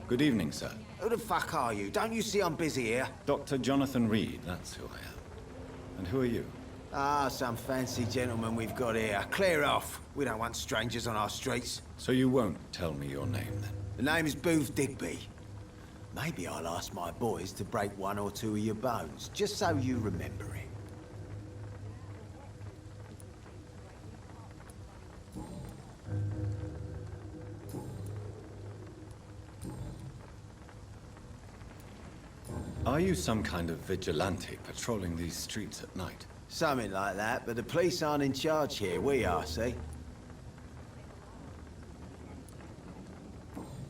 Good evening, sir. Who the fuck are you? Don't you see I'm busy here? Dr. Jonathan Reed, that's who I am. And who are you? Ah, some fancy gentleman we've got here. Clear off. We don't want strangers on our streets. So you won't tell me your name, then? The name is Booth Digby. Maybe I'll ask my boys to break one or two of your bones, just so you remember it. Are you some kind of vigilante patrolling these streets at night? Something like that, but the police aren't in charge here. We are, see?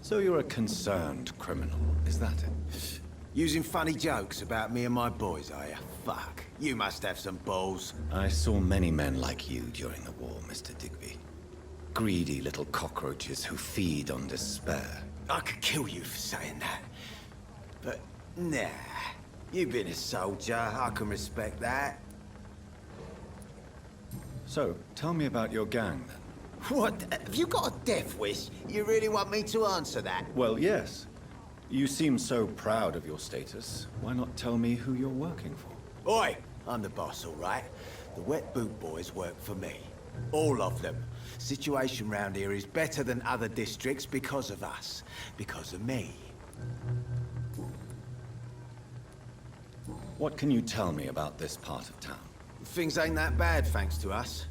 So you're a concerned criminal, is that it? Using funny jokes about me and my boys, are you? Fuck. You must have some balls. I saw many men like you during the war, Mr. Digby. Greedy little cockroaches who feed on despair. I could kill you for saying that. But, nah. You've been a soldier. I can respect that. So, tell me about your gang, then. What? Have you got a death wish? You really want me to answer that? Well, yes. You seem so proud of your status. Why not tell me who you're working for? Oi! I'm the boss, all right? The Wet Boot Boys work for me. All of them. Situation round here is better than other districts because of us. Because of me. What can you tell me about this part of town? Things ain't that bad, thanks to us.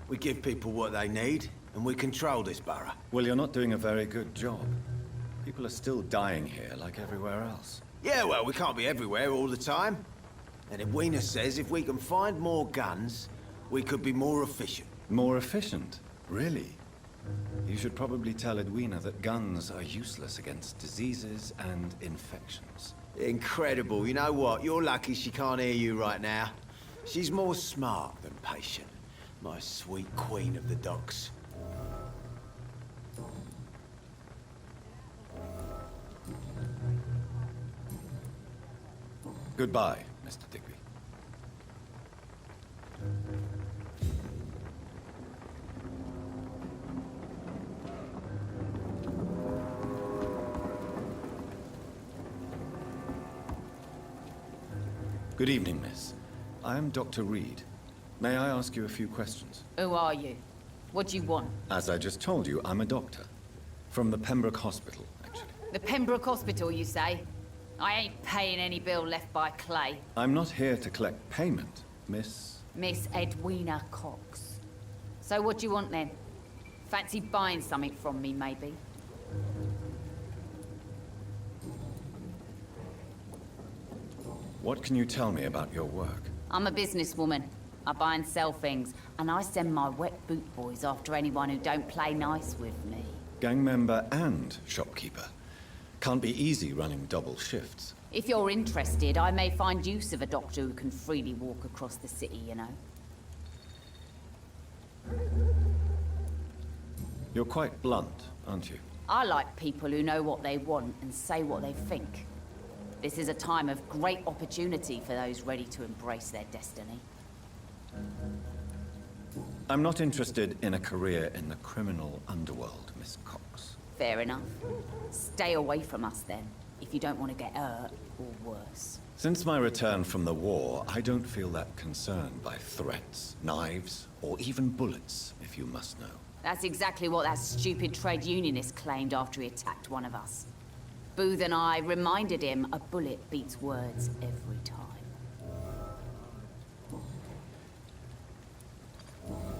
We give people what they need, and we control this borough. Well, you're not doing a very good job. People are still dying here like everywhere else. Yeah, well, we can't be everywhere all the time. And Edwina says if we can find more guns, we could be more efficient. More efficient? Really? You should probably tell Edwina that guns are useless against diseases and infections. Incredible. You know what? You're lucky she can't hear you right now. She's more smart than patient. My sweet queen of the docks. Goodbye, Mr. Digby. Good evening, miss. I am Dr. Reed. May I ask you a few questions? Who are you? What do you want? As I just told you, I'm a doctor. From the Pembroke Hospital, actually. The Pembroke Hospital, you say? I ain't paying any bill left by Clay. I'm not here to collect payment, miss. Miss Edwina Cox. So what do you want then? Fancy buying something from me, maybe? What can you tell me about your work? I'm a businesswoman. I buy and sell things, and I send my wet boot boys after anyone who don't play nice with me. Gang member and shopkeeper. Can't be easy running double shifts. If you're interested, I may find use of a doctor who can freely walk across the city, you know. You're quite blunt, aren't you? I like people who know what they want and say what they think. This is a time of great opportunity for those ready to embrace their destiny. I'm not interested in a career in the criminal underworld, Miss Cox. Fair enough. Stay away from us then, if you don't want to get hurt or worse. Since my return from the war, I don't feel that concerned by threats, knives, or even bullets, if you must know. That's exactly what that stupid trade unionist claimed after he attacked one of us. Booth and I reminded him a bullet beats words every time.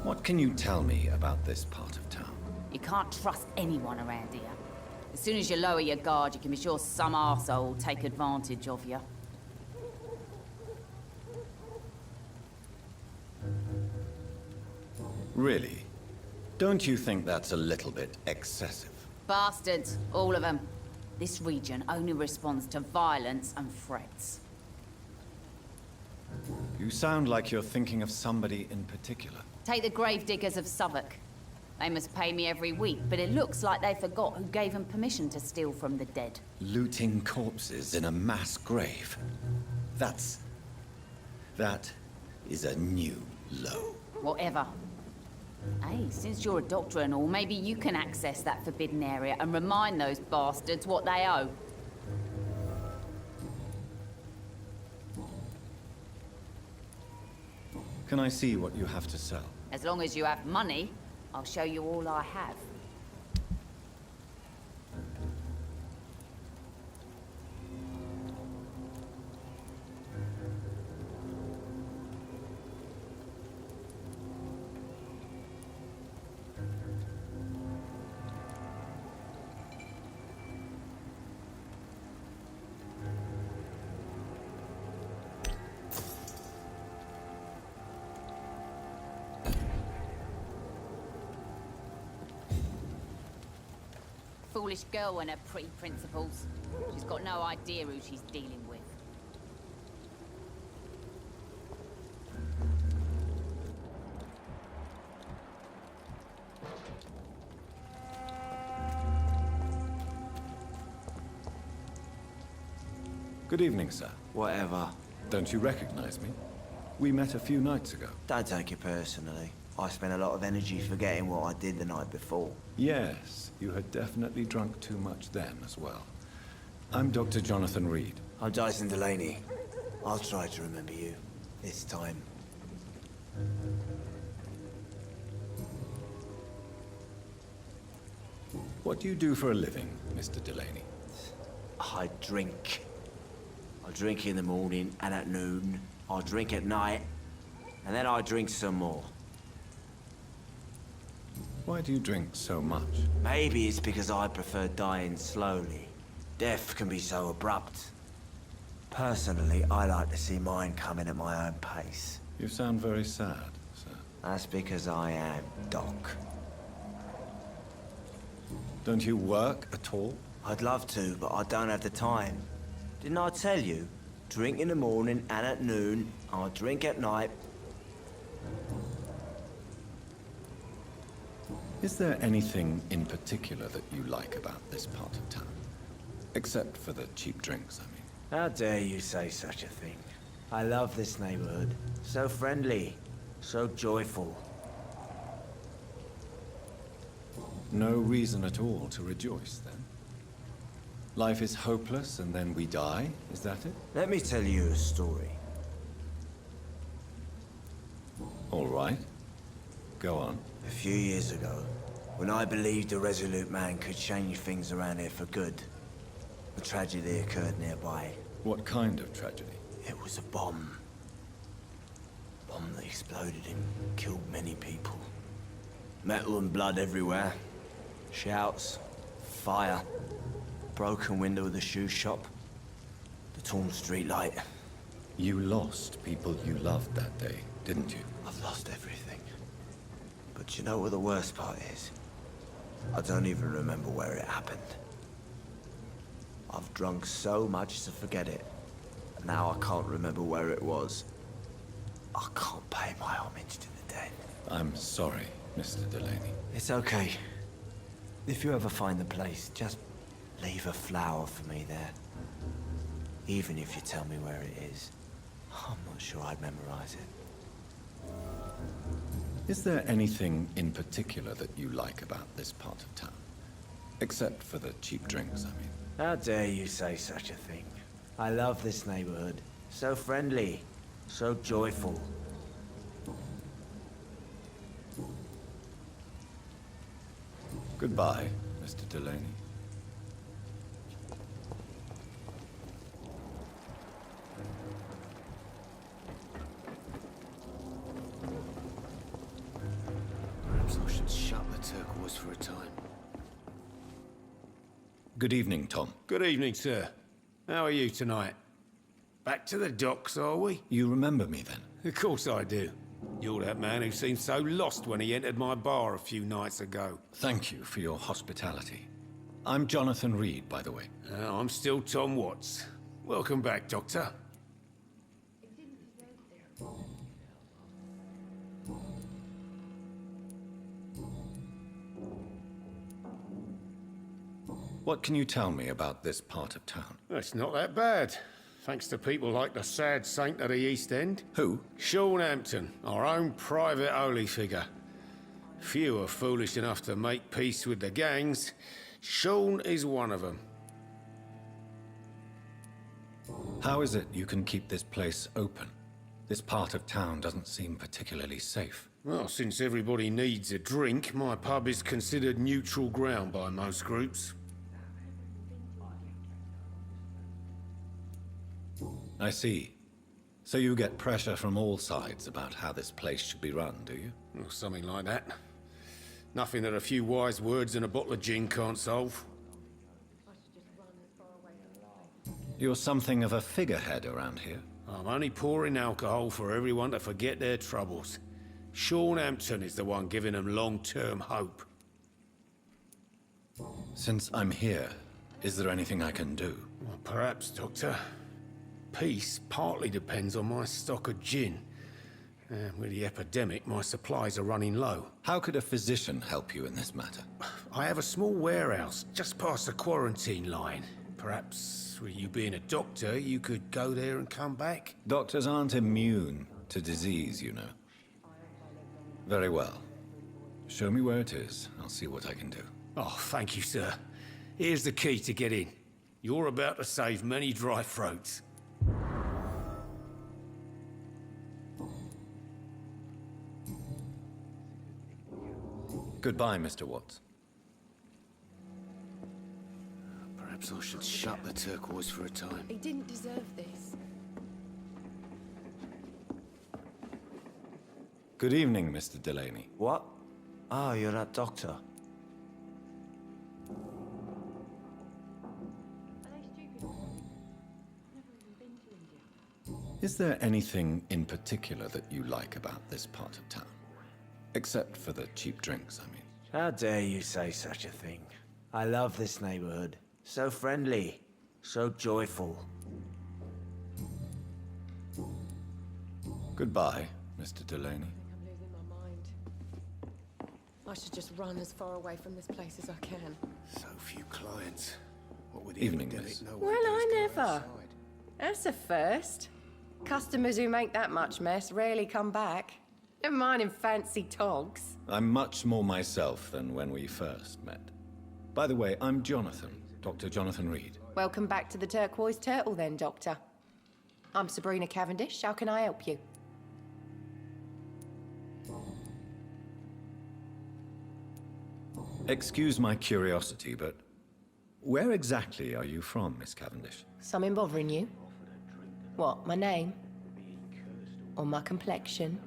What can you tell me about this part of town? You can't trust anyone around here. As soon as you lower your guard, you can be sure some arsehole will take advantage of you. Really? Don't you think that's a little bit excessive? Bastards, all of them. This region only responds to violence and threats. You sound like you're thinking of somebody in particular. Take the gravediggers of Southwark. They must pay me every week, but it looks like they forgot who gave them permission to steal from the dead. Looting corpses in a mass grave. That is a new low. Whatever. Hey, since you're a doctor and all, maybe you can access that forbidden area and remind those bastards what they owe. Can I see what you have to sell? As long as you have money, I'll show you all I have. Foolish girl and her pretty principles. She's got no idea who she's dealing with. Good evening, sir. Whatever. Don't you recognize me? We met a few nights ago. Don't take it personally. I spent a lot of energy forgetting what I did the night before. Yes, you had definitely drunk too much then as well. I'm Dr. Jonathan Reed. I'm Dyson Delaney. I'll try to remember you. This time. What do you do for a living, Mr. Delaney? I drink. I drink in the morning and at noon. I drink at night. And then I drink some more. Why do you drink so much? Maybe it's because I prefer dying slowly. Death can be so abrupt. Personally, I like to see mine coming at my own pace. You sound very sad, sir. That's because I am, Doc. Don't you work at all? I'd love to, but I don't have the time. Didn't I tell you? Drink in the morning and at noon. I drink at night. Is there anything in particular that you like about this part of town? Except for the cheap drinks, I mean. How dare you say such a thing? I love this neighborhood. So friendly. So joyful. No reason at all to rejoice, then? Life is hopeless and then we die, is that it? Let me tell you a story. All right. Go on. A few years ago, when I believed a resolute man could change things around here for good, a tragedy occurred nearby. What kind of tragedy? It was a bomb. Bomb that exploded and killed many people. Metal and blood everywhere. Shouts, fire, broken window of the shoe shop, the torn street light. You lost people you loved that day, didn't you? I've lost everything. But you know what the worst part is? I don't even remember where it happened. I've drunk so much to forget it. And now I can't remember where it was. I can't pay my homage to the dead. I'm sorry, Mr. Delaney. It's okay. If you ever find the place, just leave a flower for me there. Even if you tell me where it is. I'm not sure I'd memorize it. Is there anything in particular that you like about this part of town? Except for the cheap drinks, I mean. How dare you say such a thing? I love this neighborhood. So friendly. So joyful. Goodbye, Mr. Delaney. Perhaps I should shut the turquoise for a time. Good evening, Tom. Good evening, sir. How are you tonight? Back to the docks, are we? You remember me then? Of course I do. You're that man who seemed so lost when he entered my bar a few nights ago. Thank you for your hospitality. I'm Jonathan Reed, by the way. I'm still Tom Watts. Welcome back, Doctor. What can you tell me about this part of town? It's not that bad. Thanks to people like the sad saint of the East End. Who? Sean Hampton, our own private holy figure. Few are foolish enough to make peace with the gangs. Sean is one of them. How is it you can keep this place open? This part of town doesn't seem particularly safe. Well, since everybody needs a drink, my pub is considered neutral ground by most groups. I see. So you get pressure from all sides about how this place should be run, do you? Or something like that. Nothing that a few wise words and a bottle of gin can't solve. You're something of a figurehead around here. I'm only pouring alcohol for everyone to forget their troubles. Sean Hampton is the one giving them long-term hope. Since I'm here, is there anything I can do? Well, perhaps, Doctor. Peace partly depends on my stock of gin. With the epidemic, my supplies are running low. How could a physician help you in this matter? I have a small warehouse just past the quarantine line. Perhaps, with you being a doctor, you could go there and come back? Doctors aren't immune to disease, you know. Very well. Show me where it is. I'll see what I can do. Oh, thank you, sir. Here's the key to get in. You're about to save many dry throats. Goodbye, Mr. Watts. Perhaps I should shut the turquoise for a time. He didn't deserve this. Good evening, Mr. Delaney. What? Ah, you're that doctor. Are they stupid? Never even been to India. Is there anything in particular that you like about this part of town? Except for the cheap drinks, I mean. How dare you say such a thing? I love this neighborhood. So friendly, so joyful. Goodbye, Mr. Delaney. I'm losing my mind. I should just run as far away from this place as I can. So few clients. What with the Evening, epidemic, miss. no Well, one dares I go never. outside. That's a first. Customers who make that much mess rarely come back. Never mind in fancy togs. I'm much more myself than when we first met. By the way, I'm Jonathan, Dr. Jonathan Reed. Welcome back to the Turquoise Turtle then, Doctor. I'm Sabrina Cavendish. How can I help you? Excuse my curiosity, but where exactly are you from, Miss Cavendish? Something bothering you? What, my name? Or my complexion?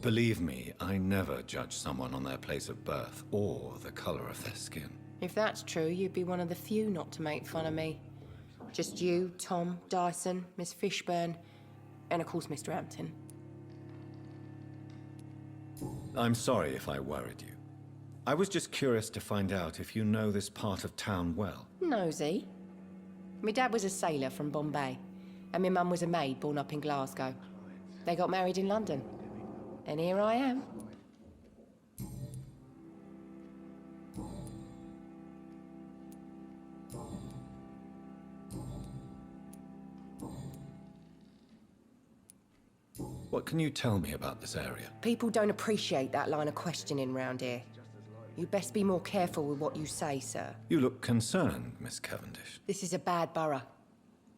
Believe me, I never judge someone on their place of birth or the color of their skin. If that's true, you'd be one of the few not to make fun of me. Just you, Tom, Dyson, Miss Fishburne, and of course Mr. Hampton. I'm sorry if I worried you. I was just curious to find out if you know this part of town well. Nosy. My dad was a sailor from Bombay, and my mum was a maid born up in Glasgow. They got married in London. And here I am. What can you tell me about this area? People don't appreciate that line of questioning round here. You'd best be more careful with what you say, sir. You look concerned, Miss Cavendish. This is a bad borough.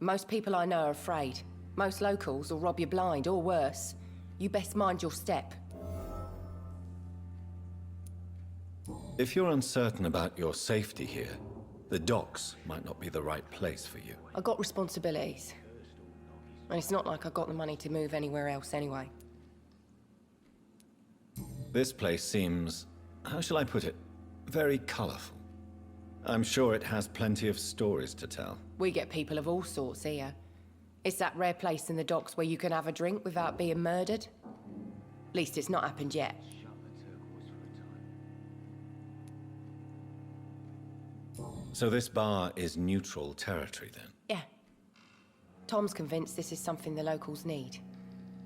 Most people I know are afraid. Most locals will rob you blind, or worse. You best mind your step. If you're uncertain about your safety here, the docks might not be the right place for you. I got responsibilities. And it's not like I got the money to move anywhere else anyway. This place seems, how shall I put it, very colorful. I'm sure it has plenty of stories to tell. We get people of all sorts here. It's that rare place in the docks where you can have a drink without being murdered. At least it's not happened yet. So this bar is neutral territory then? Yeah. Tom's convinced this is something the locals need.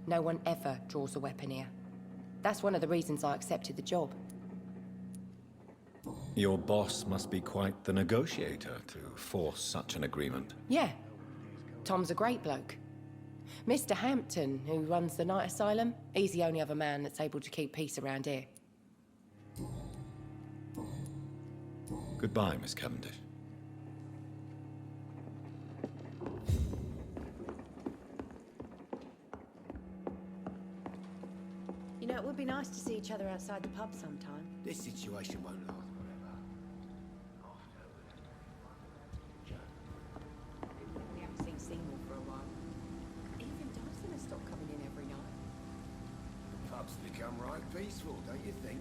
No one ever draws a weapon here. That's one of the reasons I accepted the job. Your boss must be quite the negotiator to force such an agreement. Yeah. Tom's a great bloke. Mr. Hampton, who runs the night asylum, he's the only other man that's able to keep peace around here. Goodbye, Miss Cavendish. You know, it would be nice to see each other outside the pub sometime. This situation won't last forever. We haven't seen Seymour for a while. Even Dyson has stopped coming in every night. The pub's become right peaceful, don't you think?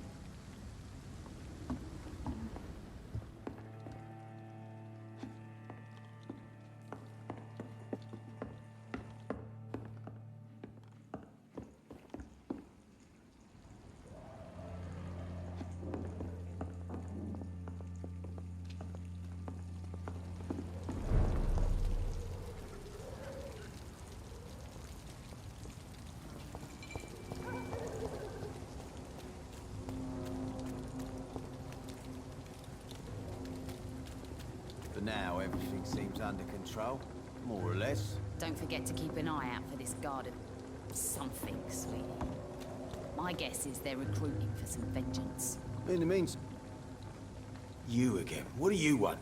For now, everything seems under control, more or less. Don't forget to keep an eye out for this guard of something, sweetie. My guess is they're recruiting for some vengeance. In the meantime... You again. What do you want?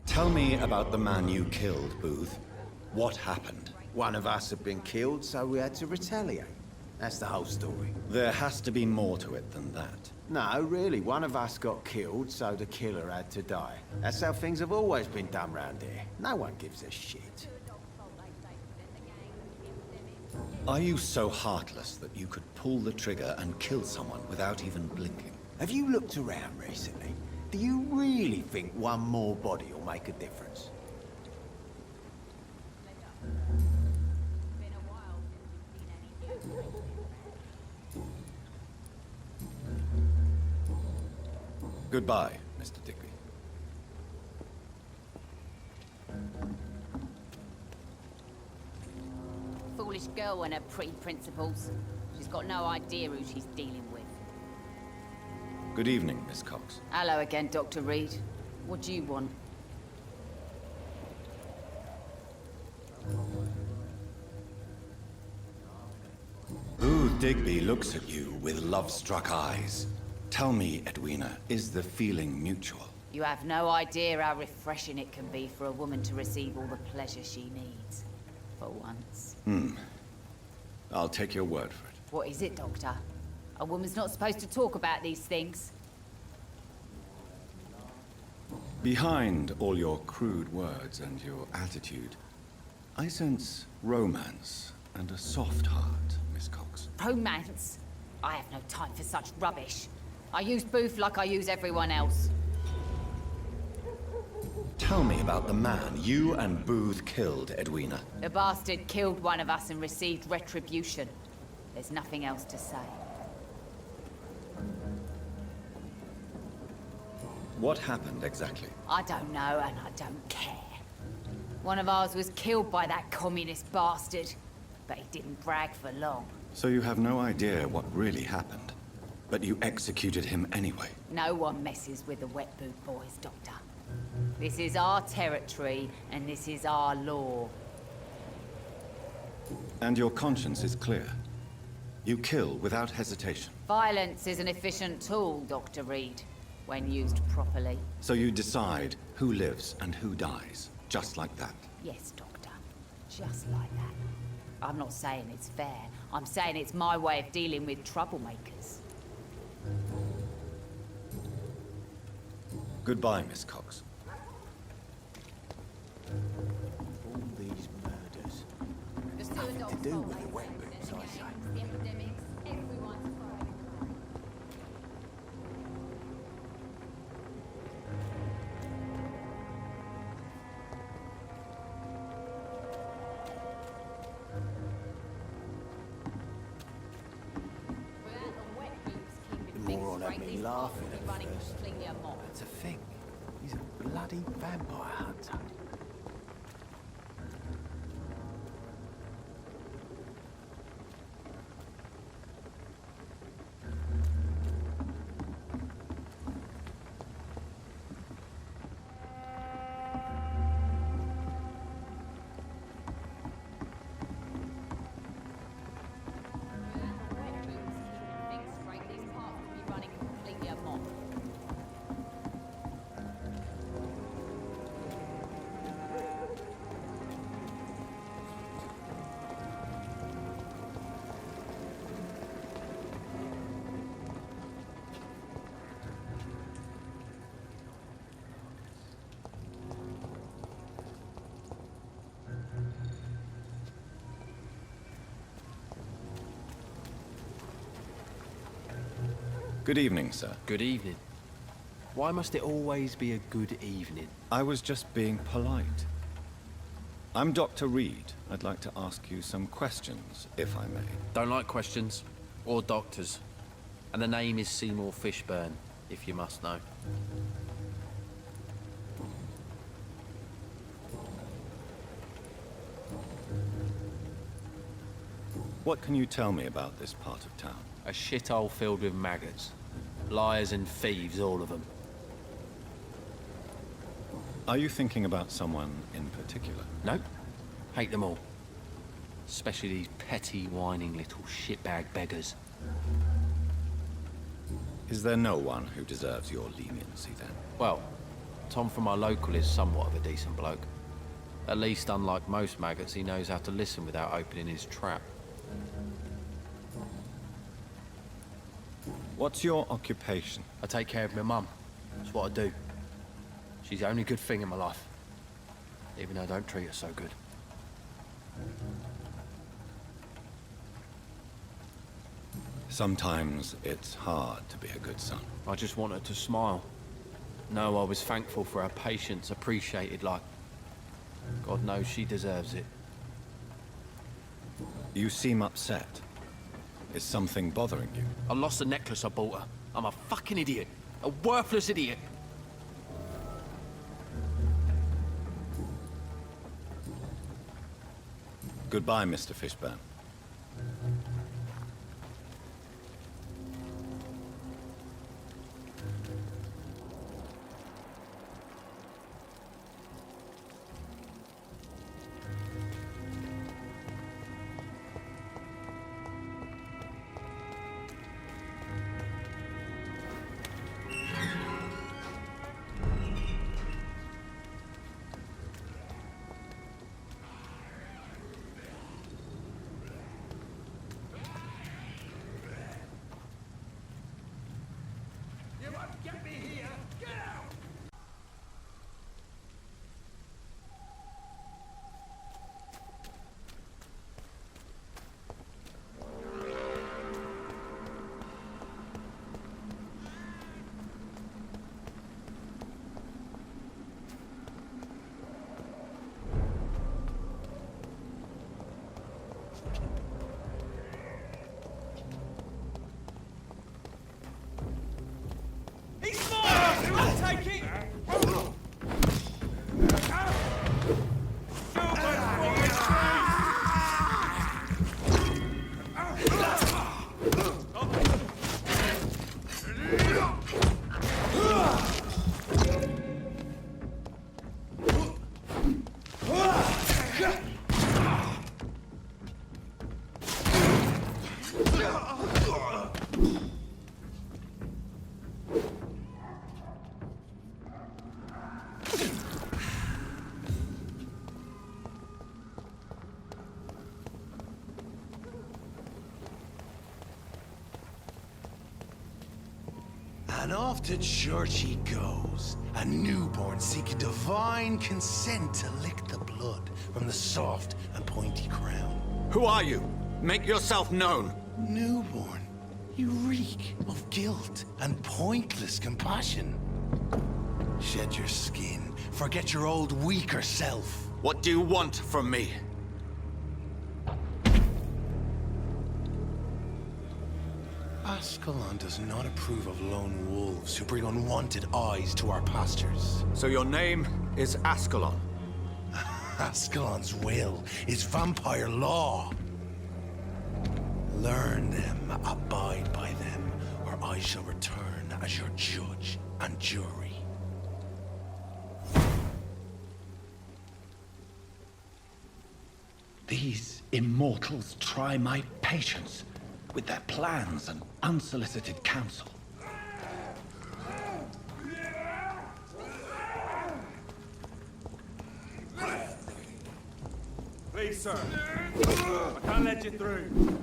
Tell me about the man you killed, Booth. What happened? One of us had been killed, so we had to retaliate. That's the whole story. There has to be more to it than that. No, really, one of us got killed, so the killer had to die. That's how things have always been done round here. No one gives a shit. Are you so heartless that you could pull the trigger and kill someone without even blinking? Have you looked around recently? Do you really think one more body will make a difference? Goodbye, Mr. Digby. Foolish girl and her pre-principles. She's got no idea who she's dealing with. Good evening, Miss Cox. Hello again, Dr. Reed. What do you want? Booth Digby looks at you with love-struck eyes. Tell me, Edwina, is the feeling mutual? You have no idea how refreshing it can be for a woman to receive all the pleasure she needs. For once. I'll take your word for it. What is it, Doctor? A woman's not supposed to talk about these things. Behind all your crude words and your attitude, I sense romance and a soft heart, Miss Cox. Romance? I have no time for such rubbish. I use Booth like I use everyone else. Tell me about the man you and Booth killed, Edwina. The bastard killed one of us and received retribution. There's nothing else to say. What happened exactly? I don't know and I don't care. One of ours was killed by that communist bastard, but he didn't brag for long. So you have no idea what really happened, but you executed him anyway. No one messes with the Wet Boot Boys, Doctor. This is our territory, and this is our law. And your conscience is clear. You kill without hesitation. Violence is an efficient tool, Dr. Reed, when used properly. So you decide who lives and who dies, just like that. Yes, Doctor. Just like that. I'm not saying it's fair. I'm saying it's my way of dealing with troublemakers. Goodbye, Miss Cox. All these murders. Nothing to do with the wet boots, I say. The epidemics, everyone's crying. The moron had me laughing at first. But to think, he's a bloody vampire hunter. Good evening, sir. Good evening. Why must it always be a good evening? I was just being polite. I'm Dr. Reed. I'd like to ask you some questions, if I may. Don't like questions. Or doctors. And the name is Seymour Fishburne, if you must know. What can you tell me about this part of town? A shithole filled with maggots. Liars and thieves, all of them. Are you thinking about someone in particular? Nope. Hate them all. Especially these petty, whining little shitbag beggars. Is there no one who deserves your leniency, then? Well, Tom from our local is somewhat of a decent bloke. At least, unlike most maggots, he knows how to listen without opening his trap. What's your occupation? I take care of my mum. That's what I do. She's the only good thing in my life. Even though I don't treat her so good. Sometimes it's hard to be a good son. I just want her to smile. No, I was thankful for her patience, appreciated like... God knows she deserves it. You seem upset. Is something bothering you? I lost the necklace I bought her. I'm a fucking idiot. A worthless idiot. Goodbye, Mr. Fishburne. And off to church he goes, a newborn seeking divine consent to lick the blood from the soft and pointy crown. Who are you? Make yourself known. Newborn, you reek of guilt and pointless compassion. Shed your skin, forget your old weaker self. What do you want from me? Ascalon does not approve of lone wolves who bring unwanted eyes to our pastures. So your name is Ascalon? Ascalon's will is vampire law. Learn them, abide by them, or I shall return as your judge and jury. These immortals try my patience with their plans and unsolicited counsel. Please, sir. I can't let you through.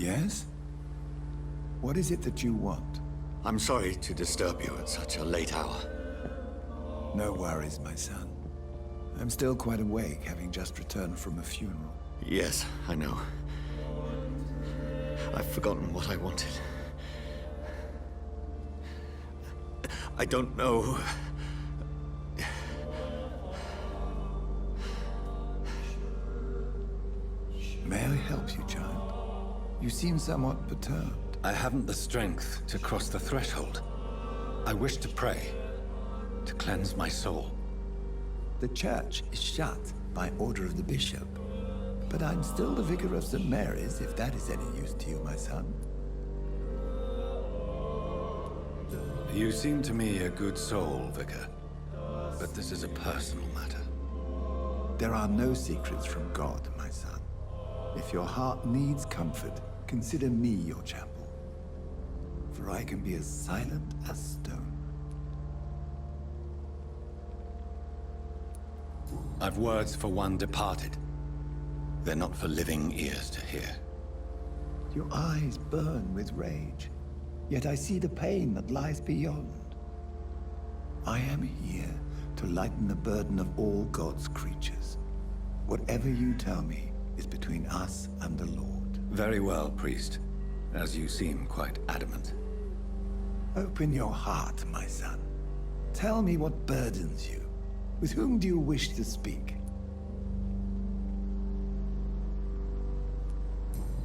Yes? What is it that you want? I'm sorry to disturb you at such a late hour. No worries, my son. I'm still quite awake, having just returned from a funeral. Yes, I know. I've forgotten what I wanted. I don't know. May I help you, child? You seem somewhat perturbed. I haven't the strength to cross the threshold. I wish to pray, to cleanse my soul. The church is shut by order of the bishop. But I'm still the vicar of St. Mary's, if that is any use to you, my son. You seem to me a good soul, Vicar. But this is a personal matter. There are no secrets from God, my son. If your heart needs comfort, consider me your chapel. For I can be as silent as stone. I've words for one departed. They're not for living ears to hear. Your eyes burn with rage, yet I see the pain that lies beyond. I am here to lighten the burden of all God's creatures. Whatever you tell me is between us and the Lord. Very well, priest. As you seem quite adamant. Open your heart, my son. Tell me what burdens you. With whom do you wish to speak?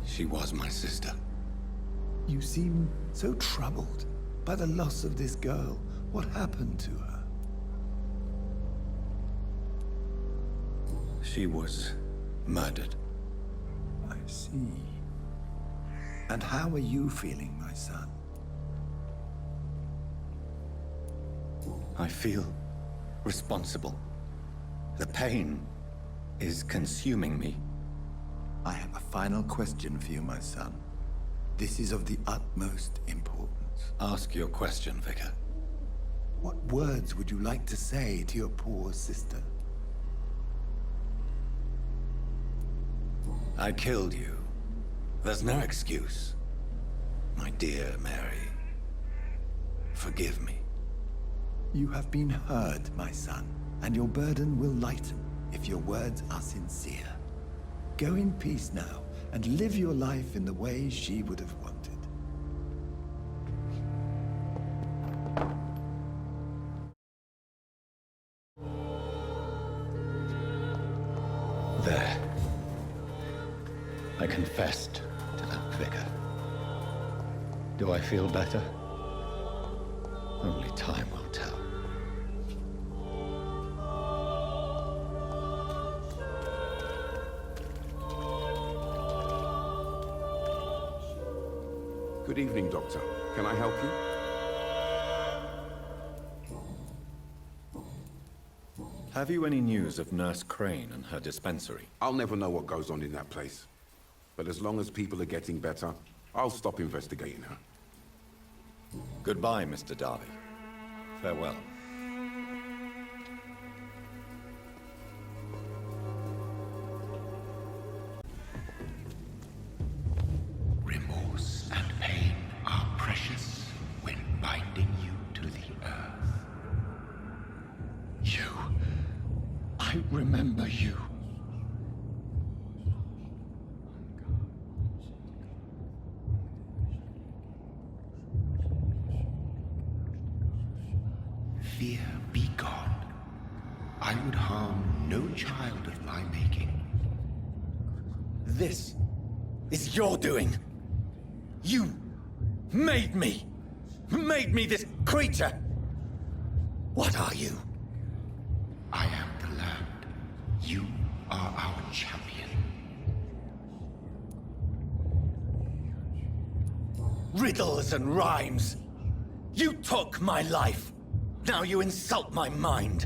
She was my sister. You seem so troubled by the loss of this girl. What happened to her? She was murdered. I see. And how are you feeling, my son? I feel responsible. The pain is consuming me. I have a final question for you, my son. This is of the utmost importance. Ask your question, Vicar. What words would you like to say to your poor sister? I killed you. There's no excuse. My dear Mary, forgive me. You have been heard, my son, and your burden will lighten if your words are sincere. Go in peace now, and live your life in the way she would have wanted. There. I confessed to that vicar. Do I feel better? Only time will tell. Good evening, Doctor. Can I help you? Have you any news of Nurse Crane and her dispensary? I'll never know what goes on in that place. But as long as people are getting better, I'll stop investigating her. Goodbye, Mr. Darby. Farewell. Remorse and pain are precious when binding you to the earth. You. I remember you. Fear be gone. I would harm no child of my making. This is your doing. You made me this creature. What are you? I am the land. You are our champion. Riddles and rhymes. You took my life. Now you insult my mind.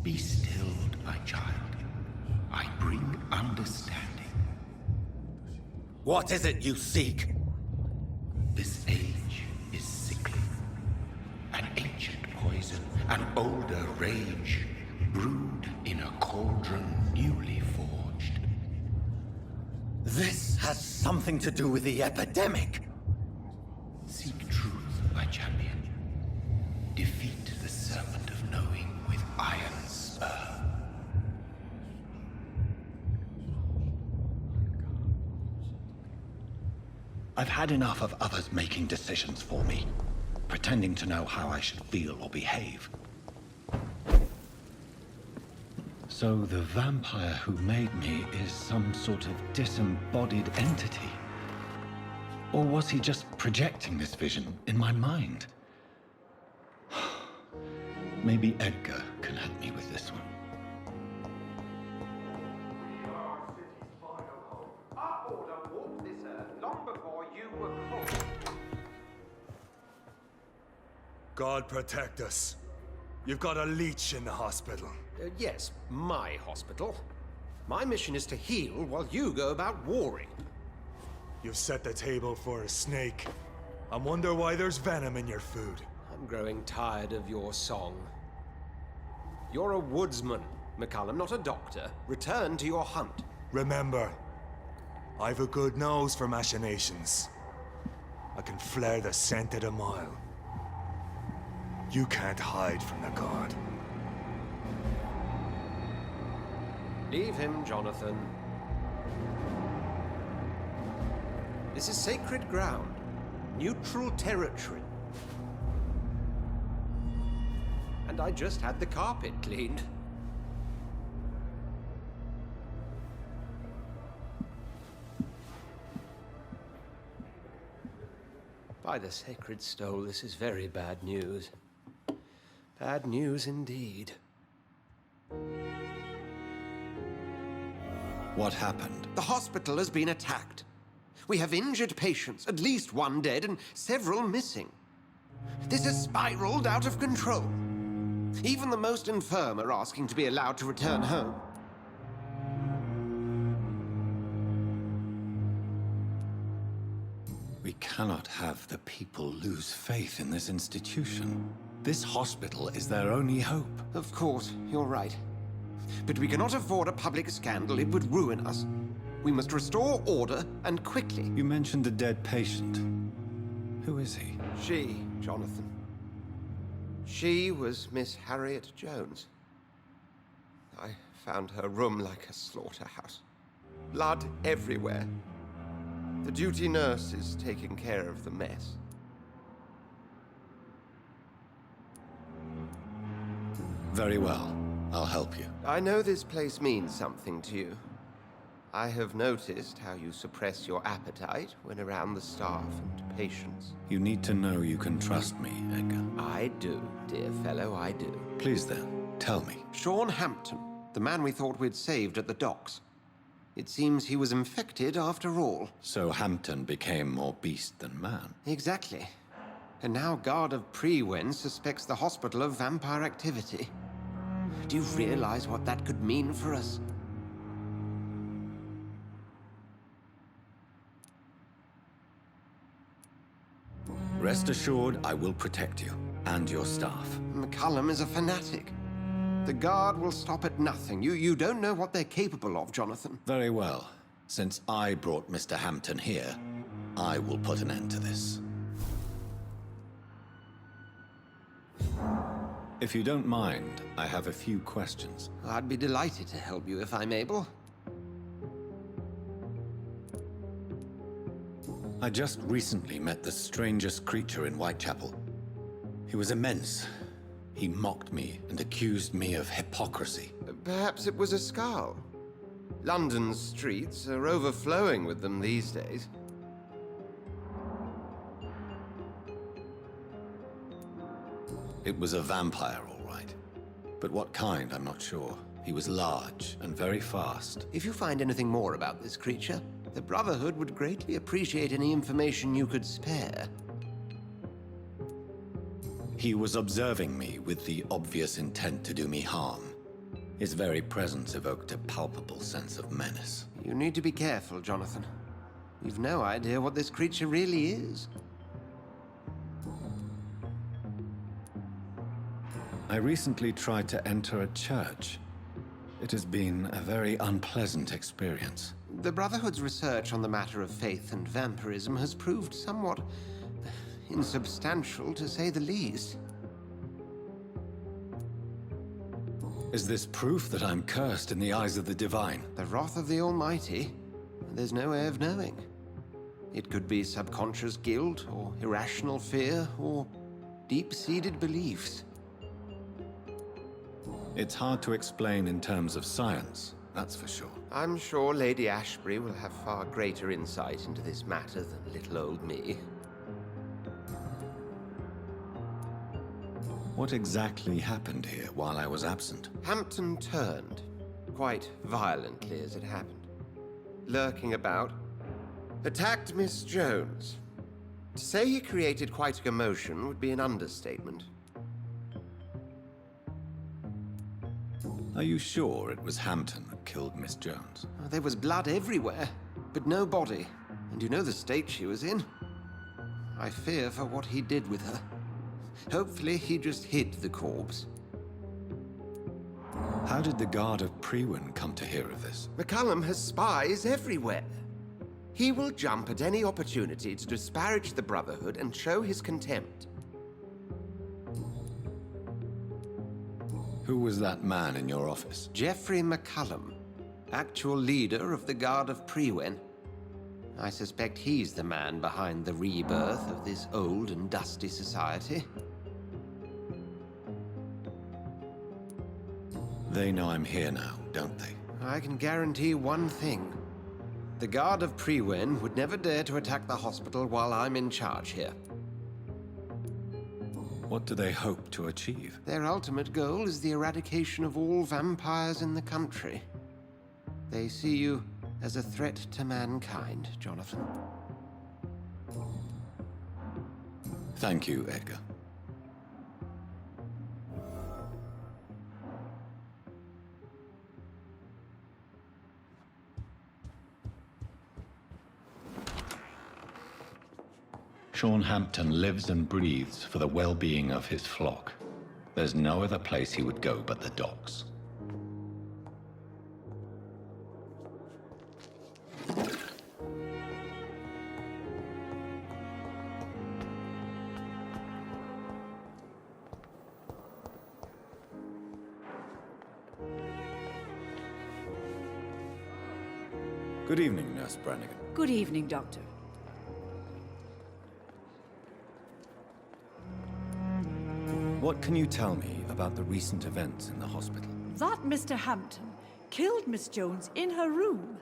Be stilled, my child. I bring understanding. What is it you seek? This age is sickly. An ancient poison, an older rage, brewed in a cauldron newly forged. This has something to do with the epidemic. Seek truth, my champion. Defeat the serpent of knowing with iron spur. I've had enough of others making decisions for me, pretending to know how I should feel or behave. So the vampire who made me is some sort of disembodied entity? Or was he just projecting this vision in my mind? Maybe Edgar can help me with this one. God protect us. You've got a leech in the hospital. Yes, my hospital. My mission is to heal while you go about warring. You've set the table for a snake. I wonder why there's venom in your food. I'm growing tired of your song. You're a woodsman, McCullum, not a doctor. Return to your hunt. Remember, I've a good nose for machinations. I can flare the scent at a mile. You can't hide from the god. Leave him, Jonathan. This is sacred ground. Neutral territory. And I just had the carpet cleaned. By the sacred stole, this is very bad news. Bad news indeed. What happened? The hospital has been attacked. We have injured patients, at least one dead and several missing. This has spiraled out of control. Even the most infirm are asking to be allowed to return home. We cannot have the people lose faith in this institution. This hospital is their only hope. Of course, you're right. But we cannot afford a public scandal. It would ruin us. We must restore order, and quickly. You mentioned a dead patient. Who is he? She, Jonathan. She was Miss Harriet Jones. I found her room like a slaughterhouse. Blood everywhere. The duty nurse is taking care of the mess. Very well. I'll help you. I know this place means something to you. I have noticed how you suppress your appetite when around the staff and patients. You need to know you can trust me, Edgar. I do, dear fellow, I do. Please then, tell me. Sean Hampton, the man we thought we'd saved at the docks. It seems he was infected after all. So Hampton became more beast than man. Exactly. And now Guard of Prewen suspects the hospital of vampire activity. Do you realize what that could mean for us? Rest assured, I will protect you and your staff. McCullum is a fanatic. The Guard will stop at nothing. You don't know what they're capable of, Jonathan. Very well. Since I brought Mr. Hampton here, I will put an end to this. If you don't mind, I have a few questions. I'd be delighted to help you if I'm able. I just recently met the strangest creature in Whitechapel. He was immense. He mocked me and accused me of hypocrisy. Perhaps it was a skull. London's streets are overflowing with them these days. It was a vampire, all right. But what kind, I'm not sure. He was large and very fast. If you find anything more about this creature, the Brotherhood would greatly appreciate any information you could spare. He was observing me with the obvious intent to do me harm. His very presence evoked a palpable sense of menace. You need to be careful, Jonathan. You've no idea what this creature really is. I recently tried to enter a church. It has been a very unpleasant experience. The Brotherhood's research on the matter of faith and vampirism has proved somewhat insubstantial, to say the least. Is this proof that I'm cursed in the eyes of the divine? The wrath of the Almighty? There's no way of knowing. It could be subconscious guilt, or irrational fear, or deep-seated beliefs. It's hard to explain in terms of science, that's for sure. I'm sure Lady Ashbury will have far greater insight into this matter than little old me. What exactly happened here while I was absent? Hampton turned, quite violently as it happened. Lurking about, attacked Miss Jones. To say he created quite a commotion would be an understatement. Are you sure it was Hampton that killed Miss Jones? There was blood everywhere, but no body. And you know the state she was in. I fear for what he did with her. Hopefully he just hid the corpse. How did the Guard of Priwen come to hear of this? McCullum has spies everywhere. He will jump at any opportunity to disparage the Brotherhood and show his contempt. Who was that man in your office? Geoffrey McCullum, actual leader of the Guard of Priwen. I suspect he's the man behind the rebirth of this old and dusty society. They know I'm here now, don't they? I can guarantee one thing. The Guard of Priwen would never dare to attack the hospital while I'm in charge here. What do they hope to achieve? Their ultimate goal is the eradication of all vampires in the country. They see you as a threat to mankind, Jonathan. Thank you, Edgar. Sean Hampton lives and breathes for the well-being of his flock. There's no other place he would go but the docks. Good evening, Nurse Brannigan. Good evening, Doctor. What can you tell me about the recent events in the hospital? That Mr. Hampton killed Miss Jones in her room,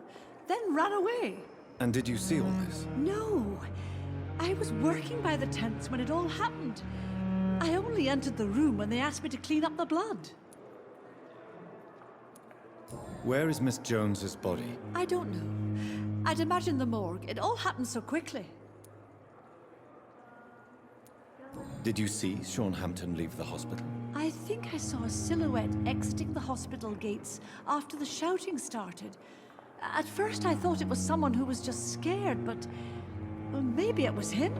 then ran away. And did you see all this? No. I was working by the tents when it all happened. I only entered the room when they asked me to clean up the blood. Where is Miss Jones's body? I don't know. I'd imagine the morgue. It all happened so quickly. Did you see Sean Hampton leave the hospital? I think I saw a silhouette exiting the hospital gates after the shouting started. At first I thought it was someone who was just scared, but... well, maybe it was him.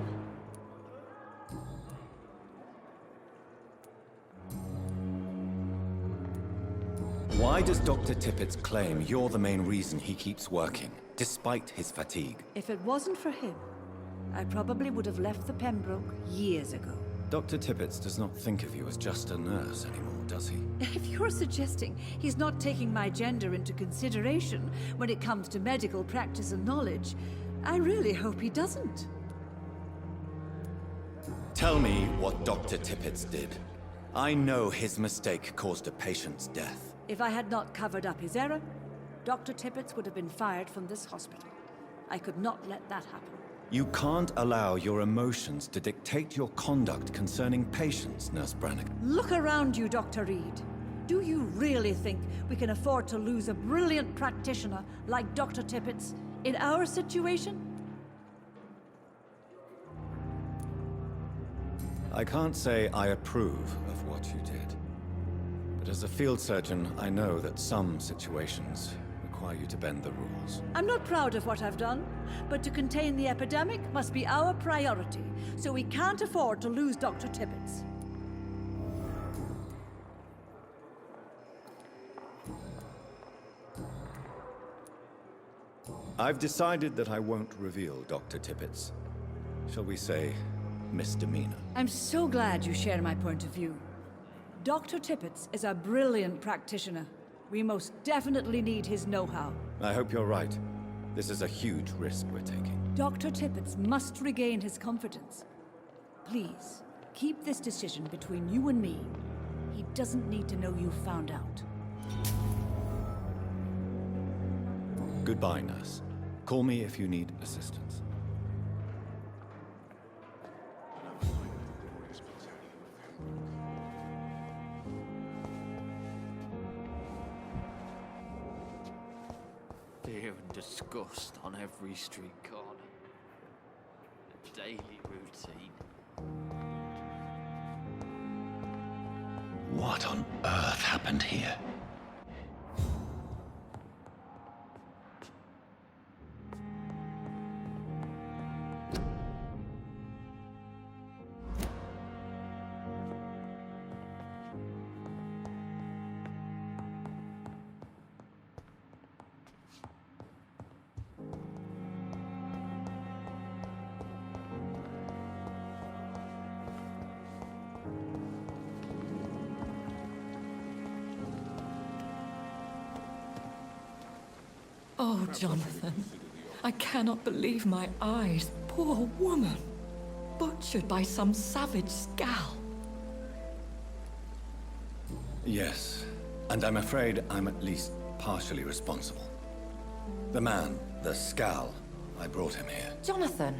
Why does Dr. Tippett's claim you're the main reason he keeps working, despite his fatigue? If it wasn't for him, I probably would have left the Pembroke years ago. Dr. Tippett does not think of you as just a nurse anymore, does he? If you're suggesting he's not taking my gender into consideration when it comes to medical practice and knowledge, I really hope he doesn't. Tell me what Dr. Tippett did. I know his mistake caused a patient's death. If I had not covered up his error, Dr. Tippett would have been fired from this hospital. I could not let that happen. You can't allow your emotions to dictate your conduct concerning patients, Nurse Brannigan. Look around you, Dr. Reed. Do you really think we can afford to lose a brilliant practitioner like Dr. Tippett in our situation? I can't say I approve of what you did. But as a field surgeon, I know that some situations require you to bend the rules. I'm not proud of what I've done, but to contain the epidemic must be our priority, so we can't afford to lose Dr. Tippett. I've decided that I won't reveal Dr. Tippett's, shall we say, misdemeanor. I'm so glad you share my point of view. Dr. Tippett's is a brilliant practitioner. We most definitely need his know-how. I hope you're right. This is a huge risk we're taking. Dr. Tippett's must regain his confidence. Please, keep this decision between you and me. He doesn't need to know you found out. Goodbye, nurse. Call me if you need assistance. Fear and disgust on every street corner. A daily routine. What on earth happened here? Oh, Jonathan, I cannot believe my eyes. Poor woman. Butchered by some savage scowl. Yes, and I'm afraid I'm at least partially responsible. The man, the scowl, I brought him here. Jonathan,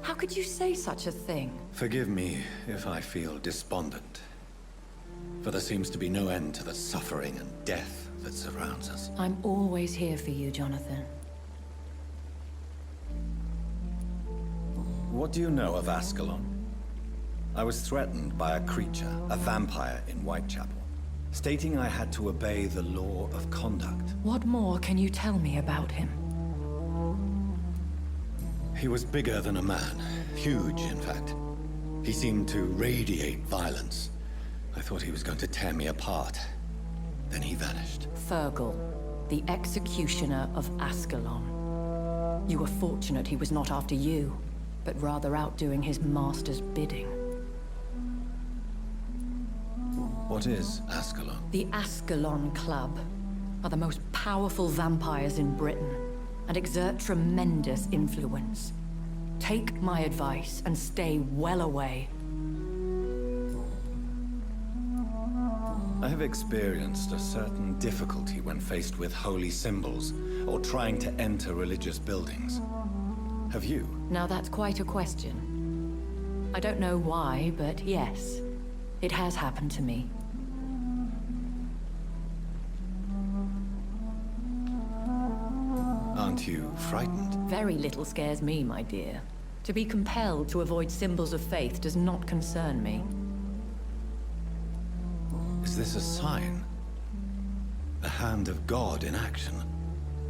how could you say such a thing? Forgive me if I feel despondent, for there seems to be no end to the suffering and death that surrounds us. I'm always here for you, Jonathan. What do you know of Ascalon? I was threatened by a creature, a vampire in Whitechapel, stating I had to obey the law of conduct. What more can you tell me about him? He was bigger than a man. Huge, in fact. He seemed to radiate violence. I thought he was going to tear me apart. Then he vanished. Fergal, the executioner of Ascalon. You were fortunate he was not after you, but rather out doing his master's bidding. What is Ascalon? The Ascalon Club are the most powerful vampires in Britain and exert tremendous influence. Take my advice and stay well away. I have experienced a certain difficulty when faced with holy symbols or trying to enter religious buildings. Have you? Now that's quite a question. I don't know why, but yes, it has happened to me. Aren't you frightened? Very little scares me, my dear. To be compelled to avoid symbols of faith does not concern me. Is this a sign? The hand of God in action?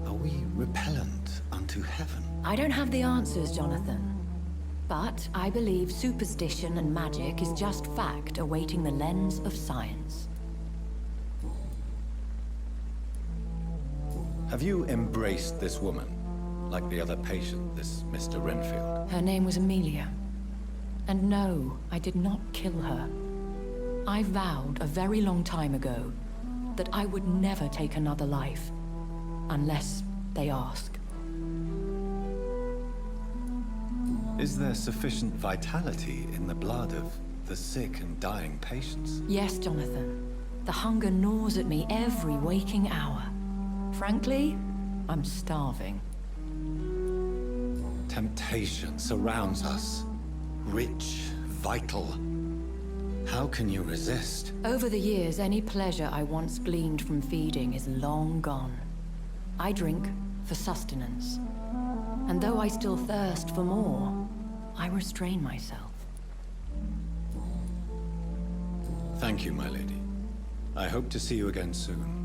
Are we repellent unto heaven? I don't have the answers, Jonathan. But I believe superstition and magic is just fact awaiting the lens of science. Have you embraced this woman? Like the other patient, this Mr. Renfield? Her name was Amelia. And no, I did not kill her. I vowed a very long time ago that I would never take another life, unless they ask. Is there sufficient vitality in the blood of the sick and dying patients? Yes, Jonathan. The hunger gnaws at me every waking hour. Frankly, I'm starving. Temptation surrounds us. Rich, vital. How can you resist? Over the years, any pleasure I once gleaned from feeding is long gone. I drink for sustenance. And though I still thirst for more, I restrain myself. Thank you, my lady. I hope to see you again soon.